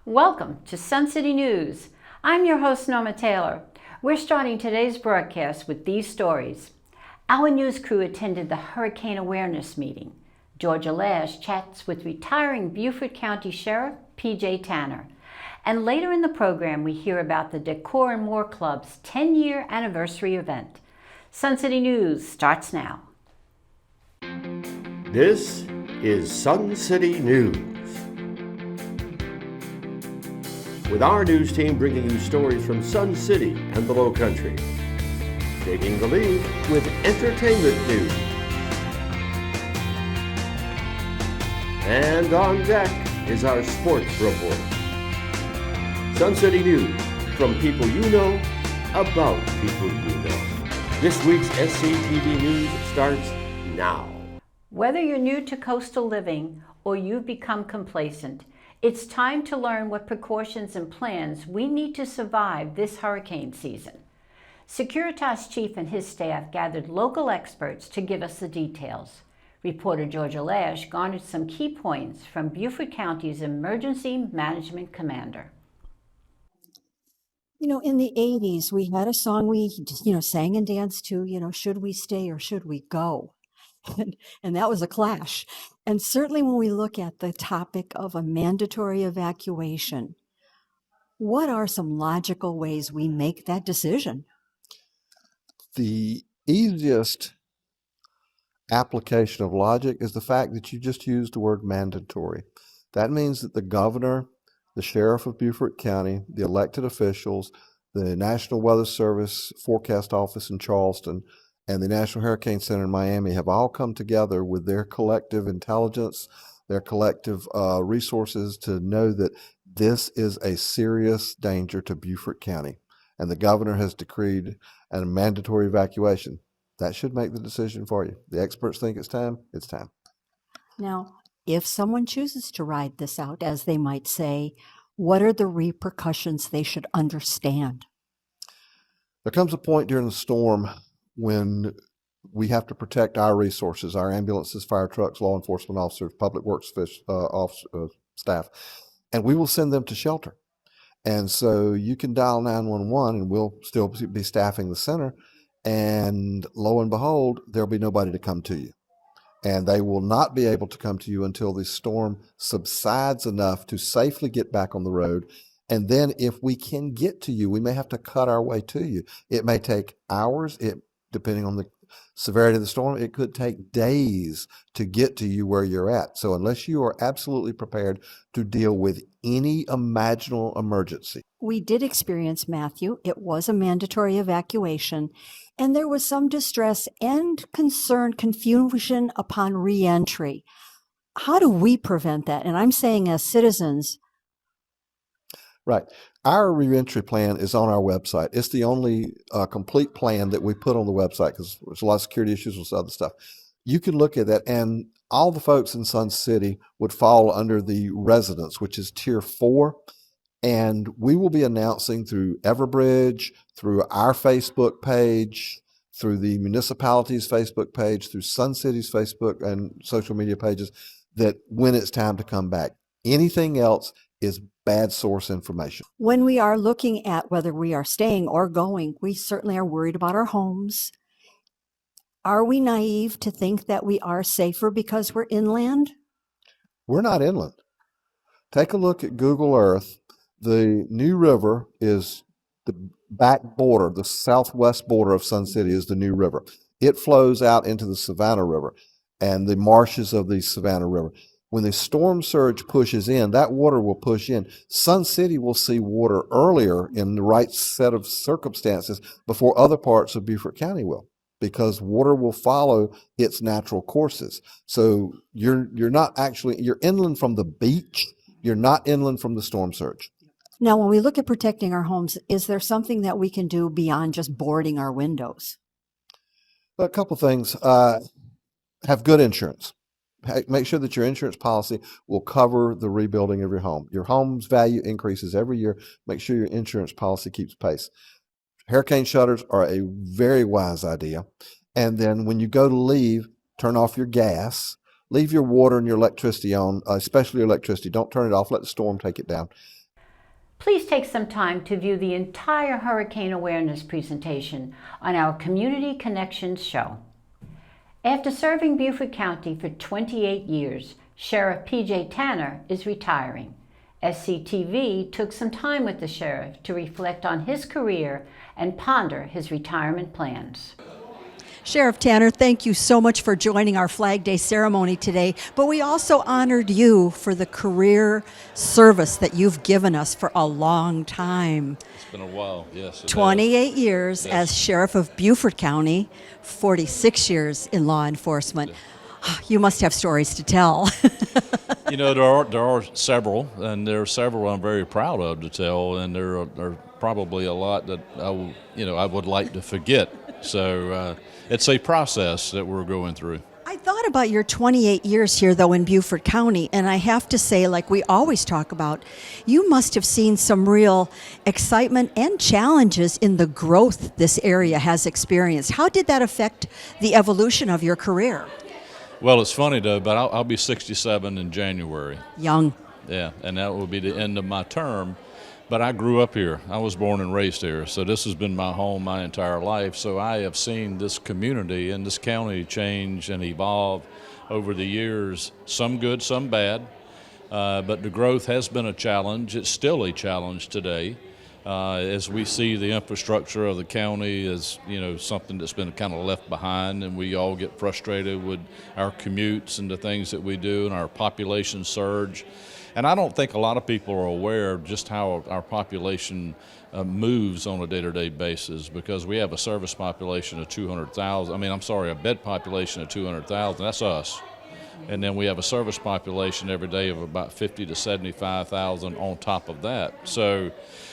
Welcome to Sun City News. I'm your host, Norma Taylor. We're starting today's broadcast with these stories. Our news crew attended the Hurricane Awareness Meeting. Georgia Lash chats with retiring Beaufort County Sheriff P.J. Tanner. And later in the program, we hear about the Decor More Club's 10-year anniversary event. Sun City News starts now. This is Sun City News, with our news team bringing you stories from Sun City and the Lowcountry, taking the lead with entertainment news. And on deck is our sports report. Sun City News, from people you know, about people you know. This week's SCTV News starts now. Whether you're new to coastal living or you've become complacent, it's time to learn what precautions and plans we need to survive this hurricane season. Securitas Chief and his staff gathered local experts to give us the details. Reporter Georgia Lash garnered some key points from Beaufort County's Emergency Management Commander. You know, in the 80s, we had a song we, sang and danced to, should we stay or should we go? And that was a clash. And certainly when we look at the topic of a mandatory evacuation, what are some logical ways we make that decision? The easiest application of logic is the fact that you just used the word mandatory. That means that the governor, the sheriff of Beaufort County, the elected officials, the National Weather Service Forecast Office in Charleston, and the National Hurricane Center in Miami have all come together with their collective intelligence, their collective resources to know that this is a serious danger to Beaufort County. And the governor has decreed a mandatory evacuation. That should make the decision for you. The experts think it's time. It's time. Now, if someone chooses to ride this out, as they might say, what are the repercussions they should understand? There comes a point during the storm when we have to protect our resources, our ambulances, fire trucks, law enforcement officers, public works staff, and we will send them to shelter. And so you can dial 911 and we'll still be staffing the center, and lo and behold, there'll be nobody to come to you. And they will not be able to come to you until the storm subsides enough to safely get back on the road. And then if we can get to you, we may have to cut our way to you. It may take hours. Depending on the severity of the storm, it could take days to get to you where you're at. So unless you are absolutely prepared to deal with any imaginable emergency. We did experience, Matthew, it was a mandatory evacuation, and there was some distress and concern, confusion upon reentry. How do we prevent that? And I'm saying as citizens. Right. Our reentry plan is on our website. It's the only complete plan that we put on the website because there's a lot of security issues with other stuff. You can look at that, and all the folks in Sun City would fall under the residents, which is Tier 4. And we will be announcing through Everbridge, through our Facebook page, through the municipality's Facebook page, through Sun City's Facebook and social media pages, that when it's time to come back. Anything else is bad source information. When we are looking at whether we are staying or going, we certainly are worried about our homes. Are we naive to think that we are safer because we're inland? We're not inland. Take a look at Google Earth. The New River is the back border, the southwest border of Sun City is the New River. It flows out into the Savannah River and the marshes of the Savannah River. When the storm surge pushes in, that water will push in. Sun City will see water earlier in the right set of circumstances before other parts of Beaufort County will, because water will follow its natural courses. So you're inland from the beach. You're not inland from the storm surge. Now, when we look at protecting our homes, is there something that we can do beyond just boarding our windows? A couple things. Have good insurance. Make sure that your insurance policy will cover the rebuilding of your home. Your home's value increases every year. Make sure your insurance policy keeps pace. Hurricane shutters are a very wise idea. And then when you go to leave, turn off your gas. Leave your water and your electricity on, especially your electricity. Don't turn it off. Let the storm take it down. Please take some time to view the entire hurricane awareness presentation on our Community Connections show. After serving Beaufort County for 28 years, Sheriff P.J. Tanner is retiring. SCTV took some time with the sheriff to reflect on his career and ponder his retirement plans. Sheriff Tanner, thank you so much for joining our Flag Day ceremony today, but we also honored you for the career service that you've given us for a long time. It's been a while, yes. 28 years Yes. as Sheriff of Beaufort County, 46 years in law enforcement. You must have stories to tell. You know, there are several, and there are several I'm very proud of to tell, and there are probably a lot that I would like to forget. So it's a process that we're going through. I thought about your 28 years here, though, in Beaufort County, and I have to say, like we always talk about, you must have seen some real excitement and challenges in the growth this area has experienced. How did that affect the evolution of your career? Well, it's funny, though, but I'll be 67 in January. Young. Yeah, and that will be the end of my term. But I grew up here. I was born and raised here, so this has been my home my entire life. So I have seen this community and this county change and evolve over the years, some good, some bad. But the growth has been a challenge. It's still a challenge today. As we see the infrastructure of the county as, something that's been kind of left behind, and we all get frustrated with our commutes and the things that we do and our population surge. And I don't think a lot of people are aware of just how our population moves on a day-to-day basis, because we have a service population of 200,000. A bed population of 200,000. That's us. And then we have a service population every day of about 50 to 75,000 on top of that. So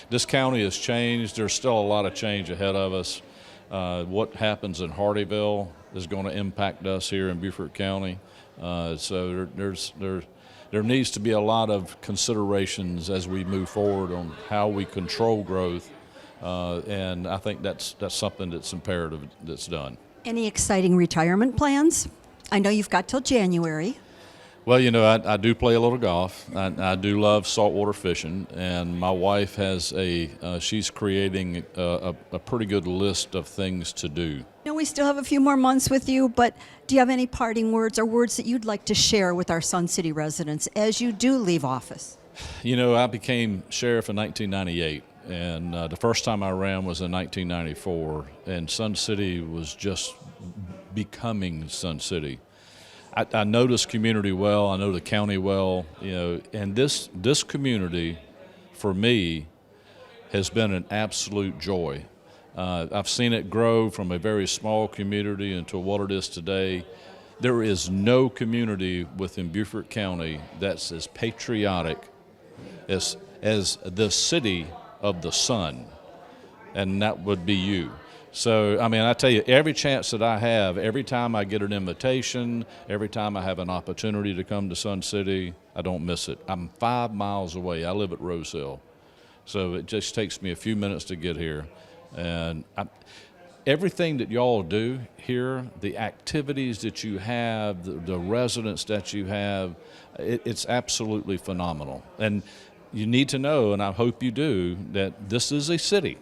this county has changed. There's still a lot of change ahead of us. What happens in Hardeeville is going to impact us here in Beaufort County. So there needs to be a lot of considerations as we move forward on how we control growth, and I think that's something that's imperative that's done. Any exciting retirement plans? I know you've got till January. Well, I do play a little golf. I do love saltwater fishing, and my wife has she's creating a pretty good list of things to do. We still have a few more months with you, but do you have any parting words or words that you'd like to share with our Sun City residents as you do leave office? I became sheriff in 1998, and the first time I ran was in 1994, and Sun City was just becoming Sun City. I know this community well, I know the county well, and this community, for me, has been an absolute joy. I've seen it grow from a very small community into what it is today. There is no community within Beaufort County that's as patriotic as the city of the sun, and that would be you. So, I tell you, every chance that I have, every time I get an invitation, every time I have an opportunity to come to Sun City, I don't miss it. I'm 5 miles away. I live at Rose Hill. So it just takes me a few minutes to get here. And everything that y'all do here, the activities that you have, the residents that you have, it's absolutely phenomenal. And you need to know, and I hope you do, that this is a city.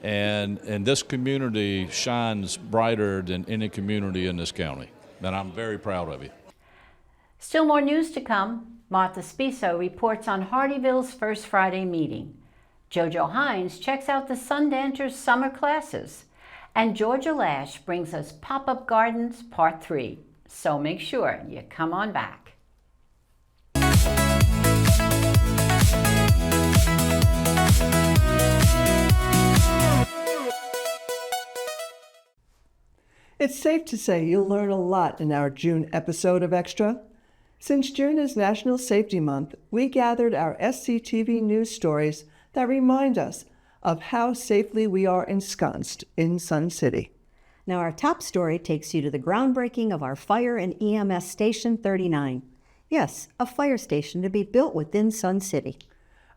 And this community shines brighter than any community in this county. And I'm very proud of you. Still more news to come. Martha Spiso reports on Hardeeville's First Friday meeting. Jojo Hines checks out the Sundancers Summer Classes. And Georgia Lash brings us Pop-Up Gardens Part 3. So make sure you come on back. It's safe to say you'll learn a lot in our June episode of Extra. Since June is National Safety Month, we gathered our SCTV news stories that remind us of how safely we are ensconced in Sun City. Now our top story takes you to the groundbreaking of our Fire and EMS Station 39. Yes, a fire station to be built within Sun City.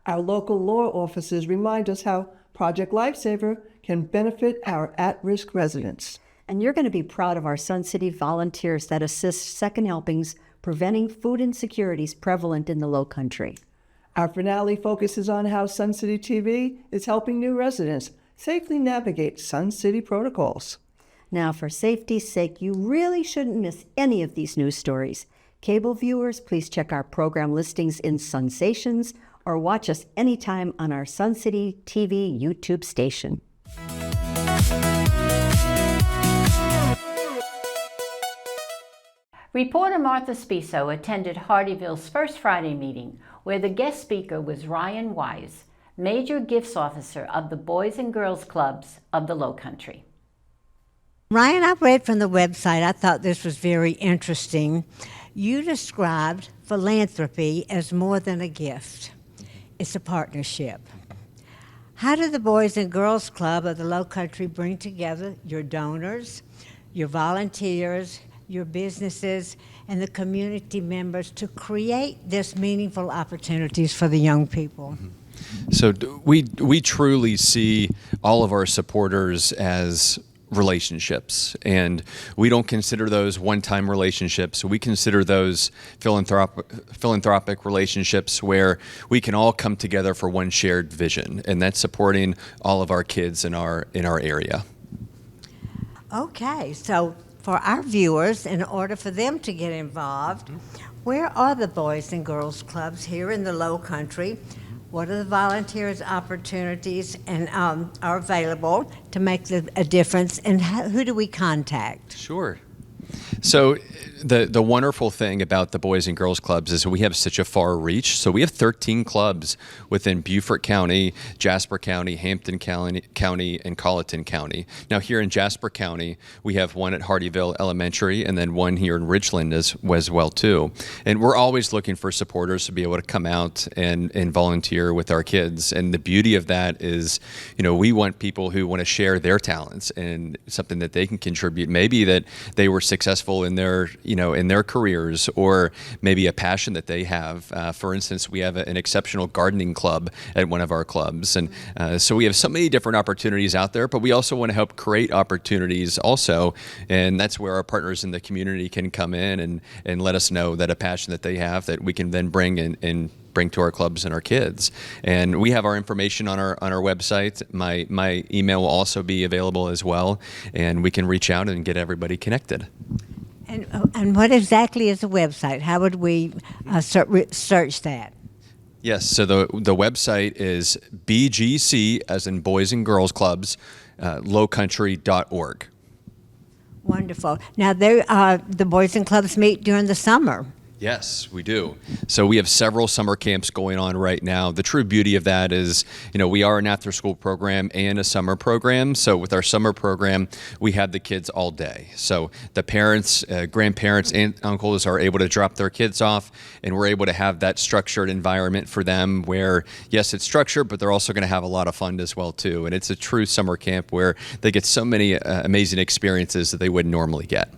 Our local law offices remind us how Project Lifesaver can benefit our at-risk residents. And you're going to be proud of our Sun City volunteers that assist second helpings preventing food insecurities prevalent in the Lowcountry. Our finale focuses on how Sun City TV is helping new residents safely navigate Sun City protocols. Now, for safety's sake, you really shouldn't miss any of these news stories. Cable viewers, please check our program listings in Sunsations or watch us anytime on our Sun City TV YouTube station. Reporter Martha Spiso attended Hardyville's first Friday meeting, where the guest speaker was Ryan Wise, Major Gifts Officer of the Boys and Girls Clubs of the Lowcountry. Ryan, I read from the website, I thought this was very interesting. You described philanthropy as more than a gift. It's a partnership. How do the Boys and Girls Club of the Lowcountry bring together your donors, your volunteers, your businesses, and the community members to create this meaningful opportunities for the young people? So we truly see all of our supporters as relationships, and we don't consider those one-time relationships. We consider those philanthropic relationships where we can all come together for one shared vision, and that's supporting all of our kids in our area. Okay, so for our viewers, in order for them to get involved, where are the Boys and Girls Clubs here in the Lowcountry? What are the volunteers' opportunities and are available to make a difference, and who do we contact? Sure. So the wonderful thing about the Boys and Girls Clubs is we have such a far reach. So we have 13 clubs within Beaufort County, Jasper County, Hampton County, and Colleton County. Now here in Jasper County, we have one at Hardyville Elementary and then one here in Ridgeland as well too. And we're always looking for supporters to be able to come out and volunteer with our kids. And the beauty of that is, we want people who want to share their talents and something that they can contribute. Maybe that they were successful in their careers, or maybe a passion that they have. For instance, we have an exceptional gardening club at one of our clubs, and so we have so many different opportunities out there. But we also want to help create opportunities also, and that's where our partners in the community can come in and let us know that a passion that they have that we can then bring and bring to our clubs and our kids. And we have our information on our website. My email will also be available as well, and we can reach out and get everybody connected. And what exactly is the website? How would we search that? Yes, so the website is BGC, as in Boys and Girls Clubs, lowcountry.org. Wonderful. Now, the Boys and Clubs meet during the summer. Yes, we do. So we have several summer camps going on right now. The true beauty of that is, we are an after-school program and a summer program. So with our summer program, we have the kids all day. So the parents, grandparents, and uncles are able to drop their kids off, and we're able to have that structured environment for them where, yes, it's structured, but they're also going to have a lot of fun as well, too. And it's a true summer camp where they get so many amazing experiences that they wouldn't normally get.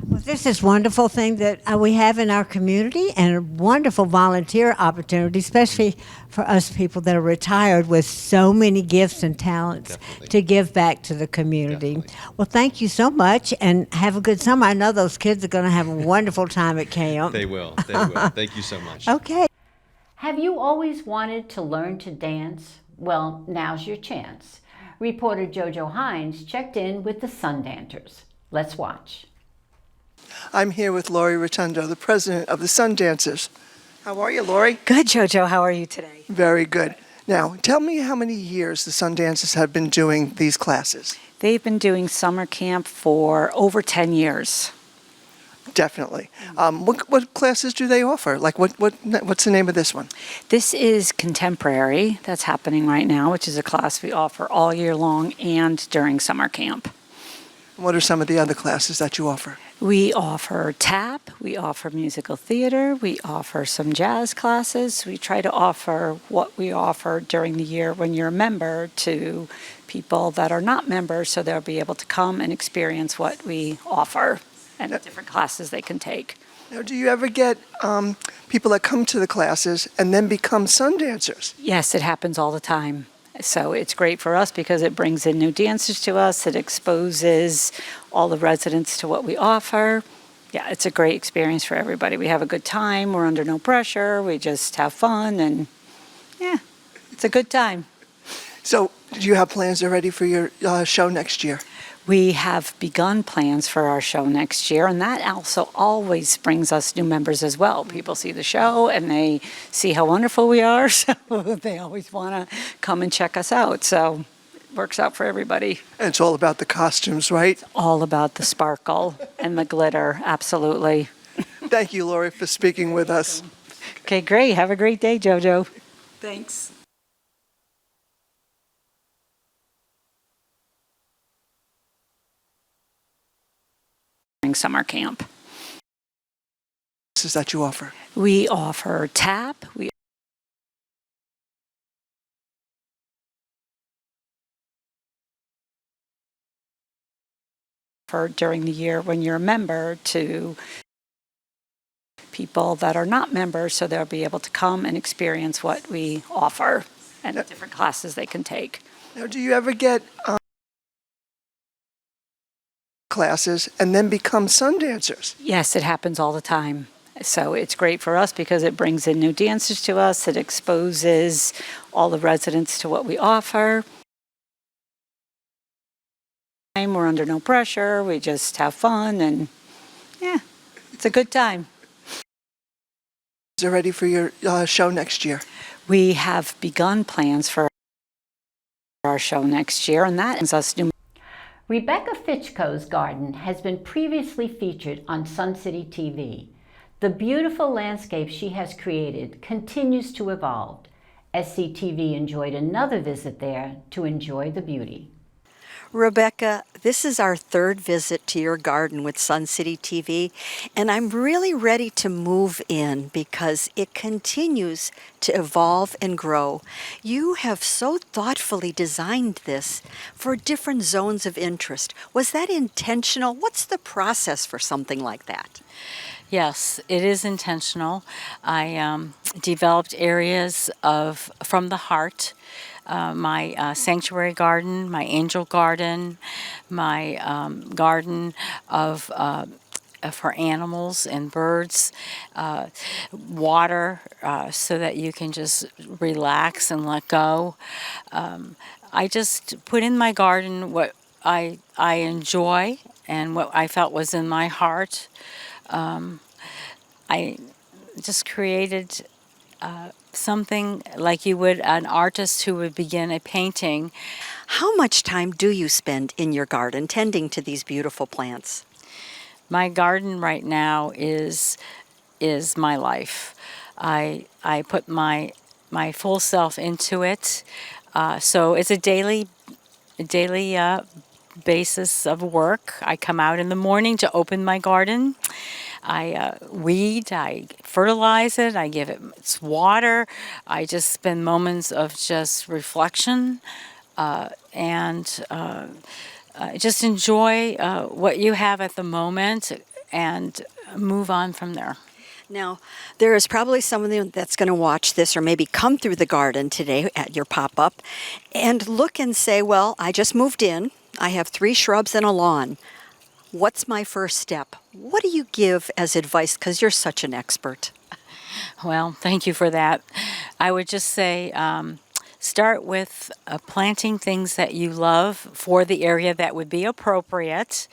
Well, this is a wonderful thing that we have in our community, and a wonderful volunteer opportunity, especially for us people that are retired with so many gifts and talents. Definitely. To give back to the community. Definitely. Well, thank you so much, and have a good summer. I know those kids are going to have a wonderful time at camp. They will. Thank you so much. Okay. Have you always wanted to learn to dance? Well, now's your chance. Reporter Jojo Hines checked in with the Sundancers. Let's watch. I'm here with Lori Rotundo, the president of the Sundancers. How are you, Lori? Good, Jojo. How are you today? Very good. Now, tell me how many years the Sundancers have been doing these classes. They've been doing summer camp for over 10 years. Definitely. What classes do they offer? Like, what's the name of this one? This is Contemporary. That's happening right now, which is a class we offer all year long and during summer camp. What are some of the other classes that you offer? We offer tap, we offer musical theater, we offer some jazz classes. We try to offer what we offer during the year when you're a member to people that are not members, so they'll be able to come and experience what we offer and the different classes they can take. Now, do you ever get people that come to the classes and then become Sundancers? Yes, it happens all the time. So it's great for us because it brings in new dancers to us. It exposes all the residents to what we offer. Yeah, it's a great experience for everybody. We have a good time. We're under no pressure. We just have fun, and yeah, it's a good time. So, do you have plans already for your show next year? We have begun plans for our show next year, and that also always brings us new members as well. People see the show and they see how wonderful we are, so they always want to come and check us out. So it works out for everybody. And it's all about the costumes, right? All about the sparkle and the glitter, absolutely. Thank you, Lori, for speaking with us. Okay, great. Have a great day, JoJo. Thanks. Summer camp. Is that you offer? We offer tap. We offer during the year when you're a member to people that are not members, so they'll be able to come and experience what we offer and different classes they can take. Now, do you ever get classes and then become Sundancers? Yes, it happens all the time. So it's great for us because it brings in new dancers to us. It exposes all the residents to what we offer. We're under no pressure. We just have fun, and yeah, it's a good time. Is it ready for your show next year? We have begun plans for our show next year, and that is us new. Rebecca Fitchko's garden has been previously featured on Sun City TV. The beautiful landscape she has created continues to evolve. SCTV enjoyed another visit there to enjoy the beauty. Rebecca, this is our third visit to your garden with Sun City TV, and I'm really ready to move in because it continues to evolve and grow. You have so thoughtfully designed this for different zones of interest. Was that intentional? What's the process for something like that? Yes, it is intentional. I developed areas from the heart. My sanctuary garden, my angel garden, my garden for animals and birds, water so that you can just relax and let go. I just put in my garden what I enjoy and what I felt was in my heart. I just created something like you would an artist who would begin a painting. How much time do you spend in your garden tending to these beautiful plants? My garden right now is my life. I put my full self into it. So it's a daily basis of work. I come out in the morning to open my garden. I weed, I fertilize it, I give it its water. I just spend moments of just reflection and just enjoy what you have at the moment and move on from there. Now, there is probably someone that's going to watch this or maybe come through the garden today at your pop-up and look and say, well, I just moved in. I have 3 shrubs and a lawn. What's my first step? What do you give as advice? Because you're such an expert. Well, thank you for that. I would just say start with planting things that you love for the area that would be appropriate.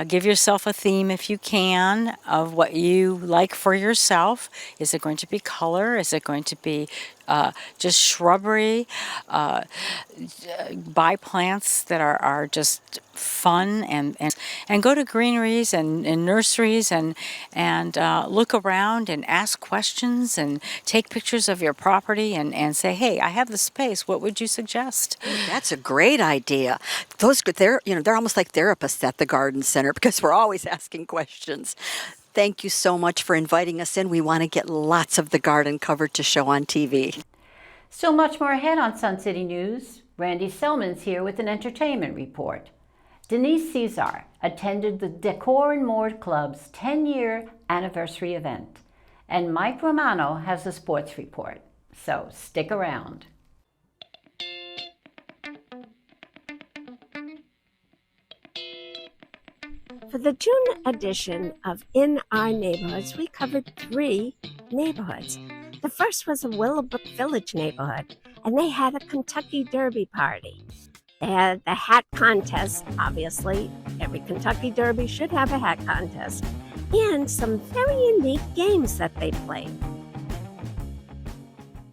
Give yourself a theme if you can of what you like for yourself. Is it going to be color? Is it going to be just shrubbery? Buy plants that are just fun and go to greeneries and nurseries and look around and ask questions and take pictures of your property and say, hey, I have the space. What would you suggest? That's a great idea. They're almost like therapists at the garden center because we're always asking questions. Thank you so much for inviting us in. We want to get lots of the garden covered to show on TV. So much more ahead on Sun City News. Randy Selman's here with an entertainment report. Denise Cesar attended the Decor More Club's 10-year anniversary event. And Mike Romano has a sports report. So stick around. For the June edition of In Our Neighborhoods, we covered 3 neighborhoods. The first was the Willowbrook Village neighborhood, and they had a Kentucky Derby party. They had the hat contest, obviously. Every Kentucky Derby should have a hat contest, and some very unique games that they played.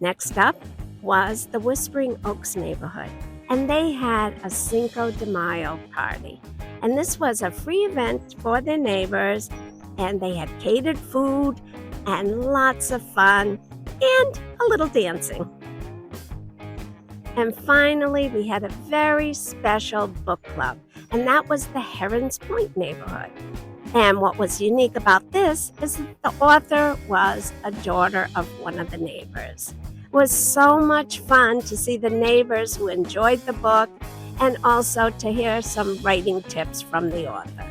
Next up was the Whispering Oaks neighborhood, and they had a Cinco de Mayo party. And this was a free event for their neighbors, and they had catered food and lots of fun and a little dancing. And finally, we had a very special book club, and that was the Herons Point neighborhood. And what was unique about this is that the author was a daughter of one of the neighbors. It was so much fun to see the neighbors who enjoyed the book and also to hear some writing tips from the author.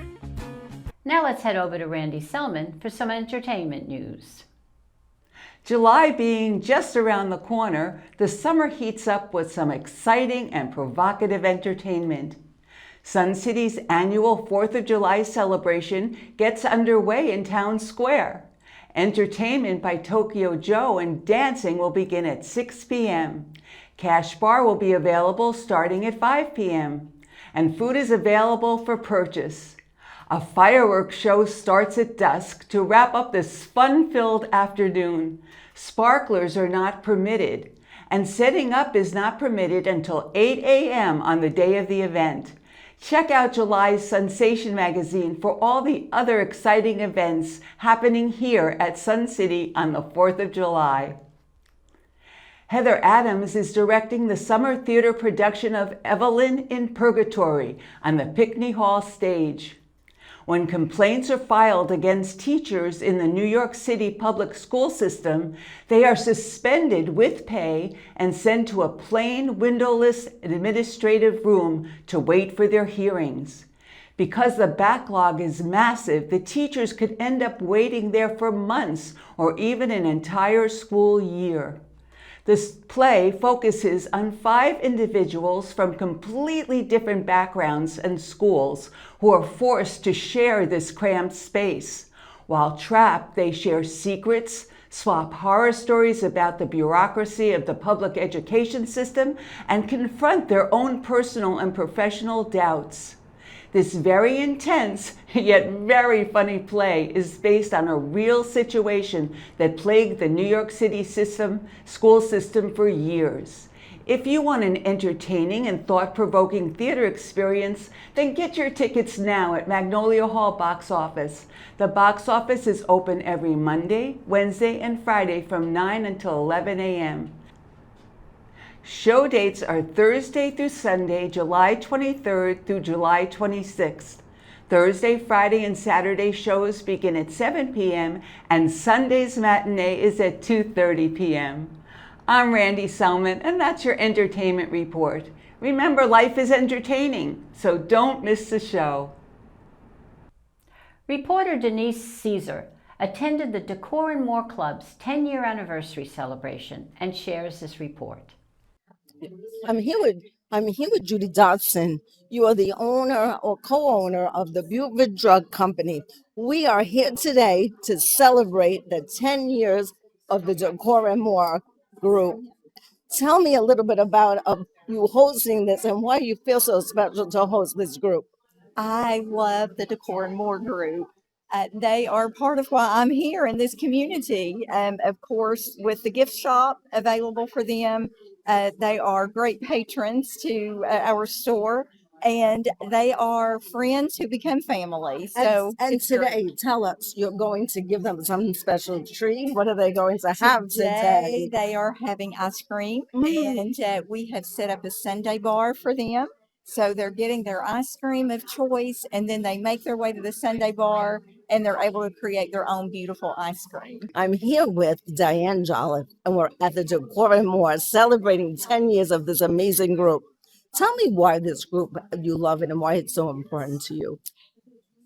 Now let's head over to Randy Selman for some entertainment news. July being just around the corner, the summer heats up with some exciting and provocative entertainment. Sun City's annual 4th of July celebration gets underway in Town Square. Entertainment by Tokyo Joe and dancing will begin at 6 p.m. Cash bar will be available starting at 5 p.m. and food is available for purchase. A fireworks show starts at dusk to wrap up this fun-filled afternoon. Sparklers are not permitted, and setting up is not permitted until 8 a.m. on the day of the event. Check out July's Sensation magazine for all the other exciting events happening here at Sun City on the 4th of July. Heather Adams is directing the summer theater production of Evelyn in Purgatory on the Pinckney Hall stage. When complaints are filed against teachers in the New York City public school system, they are suspended with pay and sent to a plain, windowless administrative room to wait for their hearings. Because the backlog is massive, the teachers could end up waiting there for months or even an entire school year. This play focuses on 5 individuals from completely different backgrounds and schools who are forced to share this cramped space. While trapped, they share secrets, swap horror stories about the bureaucracy of the public education system, and confront their own personal and professional doubts. This very intense, yet very funny play is based on a real situation that plagued the New York City school system for years. If you want an entertaining and thought-provoking theater experience, then get your tickets now at Magnolia Hall box office. The box office is open every Monday, Wednesday, and Friday from 9 until 11 a.m. Show dates are Thursday through Sunday, July 23rd through July 26th. Thursday, Friday, and Saturday shows begin at 7 p.m. and Sunday's matinee is at 2:30 p.m. I'm Randy Selman, and that's your entertainment report. Remember, life is entertaining, so don't miss the show. Reporter Denise Caesar attended the Decor More Club's 10-year anniversary celebration and shares this report. I'm here with Judy Dodson. You are the owner or co-owner of the Beaufort Drug Company. We are here today to celebrate the 10 years of the Decor More group. Tell me a little bit about you hosting this and why you feel so special to host this group. I love the Decor More group. They are part of why I'm here in this community. Of course, with the gift shop available for them, they are great patrons to our store, and they are friends who become family. So and today, great. Tell us, you're going to give them some special treat. What are they going to have today? They are having ice cream, and we have set up a Sundae bar for them. So they're getting their ice cream of choice, and then they make their way to the Sundae bar, and they're able to create their own beautiful ice cream. I'm here with Diane Jolliffe, and we're at the Decor More celebrating 10 years of this amazing group. Tell me why this group, you love it, and why it's so important to you.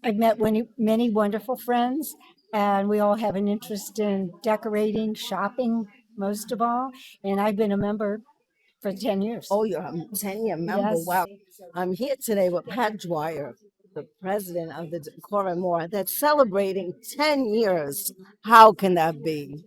I've met many wonderful friends, and we all have an interest in decorating, shopping, most of all, and I've been a member for 10 years. Oh, you're a 10-year member. Yes. Wow. I'm here today with Pat Dwyer. the president of the Decor More that's celebrating 10 years. How can that be?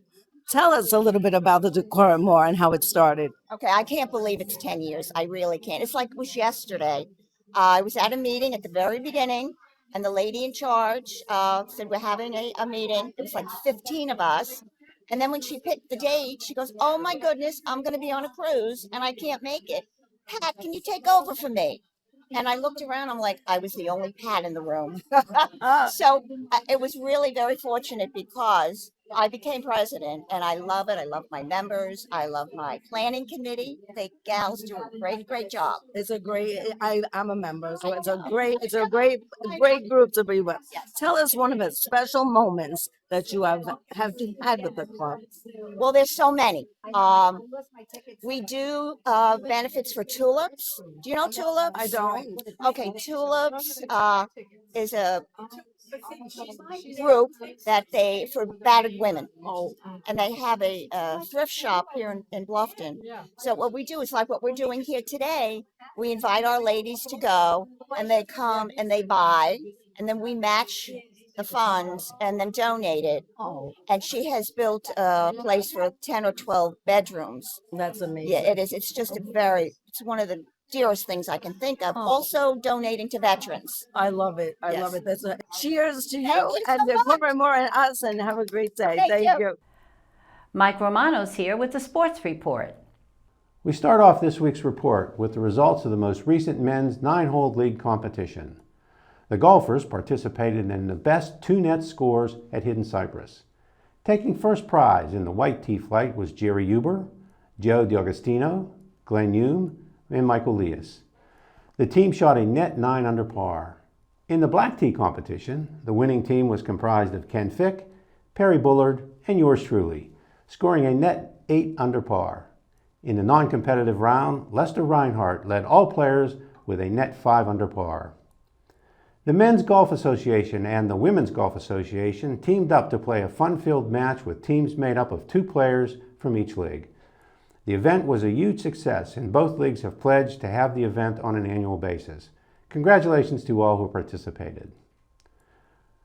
Tell us a little bit about the Decor More and how it started. Okay, I can't believe it's 10 years. I really can't. It's like it was yesterday. I was at a meeting at the very beginning, and the lady in charge said, we're having a meeting. It was like 15 of us. And then when she picked the date, she goes, oh my goodness, I'm going to be on a cruise and I can't make it. Pat, can you take over for me? And I looked around, I'm like, I was the only Pat in the room. So it was really very fortunate because I became president and I love it. I love my members. I love my planning committee. The gals do a great job. It's a great, I'm a member, so it's a great group to be with. Tell us one of the special moments that you have had with the club. Well, there's so many. We do benefits for tulips. Do you know tulips? I don't. Okay, tulips is a group that they for battered women. And they have a thrift shop here in Bluffton. So what we do is like what we're doing here today. We invite our ladies to go, and they come and they buy, and then we match the funds and then donate it. And she has built a place for 10 or 12 bedrooms. That's amazing. Yeah, it is. It's just it's one of the dearest things I can think of. Also donating to veterans. I love it. I Yes. love it. Cheers to you and the Decor More and us, and have a great day. Thank you. Mike Romano's here with the sports report. We start off this week's report with the results of the most recent men's 9-hole league competition. The golfers participated in the best 2-net scores at Hidden Cypress. Taking first prize in the white tee flight was Jerry Huber, Joe D'Agostino, Glenn Hume, and Michael Leas. The team shot a net 9 under par. In the black tee competition, the winning team was comprised of Ken Fick, Perry Bullard, and yours truly, scoring a net 8 under par. In the non-competitive round, Lester Reinhardt led all players with a net 5 under par. The Men's Golf Association and the Women's Golf Association teamed up to play a fun-filled match with teams made up of 2 players from each league. The event was a huge success, and both leagues have pledged to have the event on an annual basis. Congratulations to all who participated.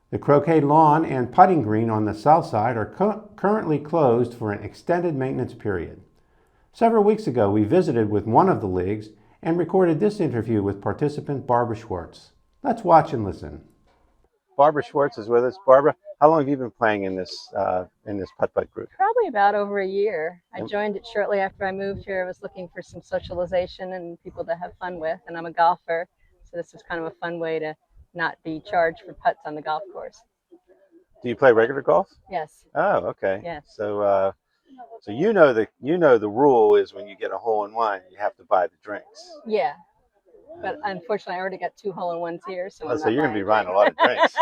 The croquet lawn and putting green on the south side are currently closed for an extended maintenance period. Several weeks ago, we visited with one of the leagues and recorded this interview with participant Barbara Schwartz. Let's watch and listen. Barbara Schwartz is with us. Barbara, how long have you been playing in this putt-putt group? Probably about over a year. I joined it shortly after I moved here. I was looking for some socialization and people to have fun with, and I'm a golfer, so this is kind of a fun way to not be charged for putts on the golf course. Do you play regular golf? Yes. Oh, okay. Yes. So, so you know the rule is when you get a hole-in-one, you have to buy the drinks. Yeah. But unfortunately, I already got 2 hole-in-ones here, so. Oh, so you're going to be buying a lot of drinks.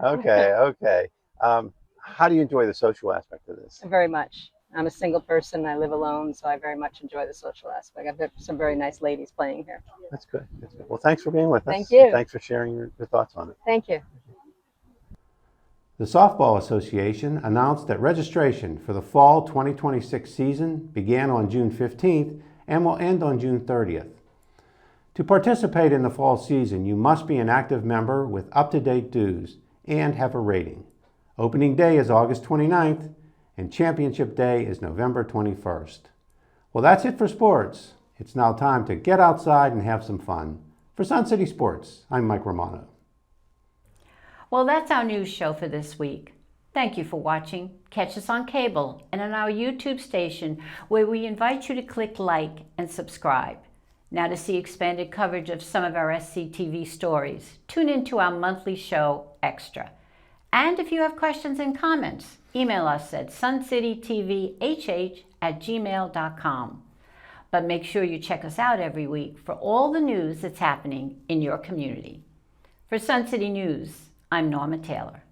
Okay. How do you enjoy the social aspect of this? Very much. I'm a single person. I live alone, so I very much enjoy the social aspect. I've got some very nice ladies playing here. That's good. Well, thanks for being with us. Thank you. Thanks for sharing your thoughts on it. Thank you. The Softball Association announced that registration for the fall 2026 season began on June 15th and will end on June 30th. To participate in the fall season, you must be an active member with up-to-date dues and have a rating. Opening day is August 29th, and Championship Day is November 21st. Well, that's it for sports. It's now time to get outside and have some fun. For Sun City Sports, I'm Mike Romano. Well, that's our news show for this week. Thank you for watching. Catch us on cable and on our YouTube station, where we invite you to click like and subscribe. Now, to see expanded coverage of some of our SCTV stories, tune into our monthly show, Extra. And if you have questions and comments, email us at suncitytvhh@gmail.com. But make sure you check us out every week for all the news that's happening in your community. For Sun City News, I'm Norma Taylor.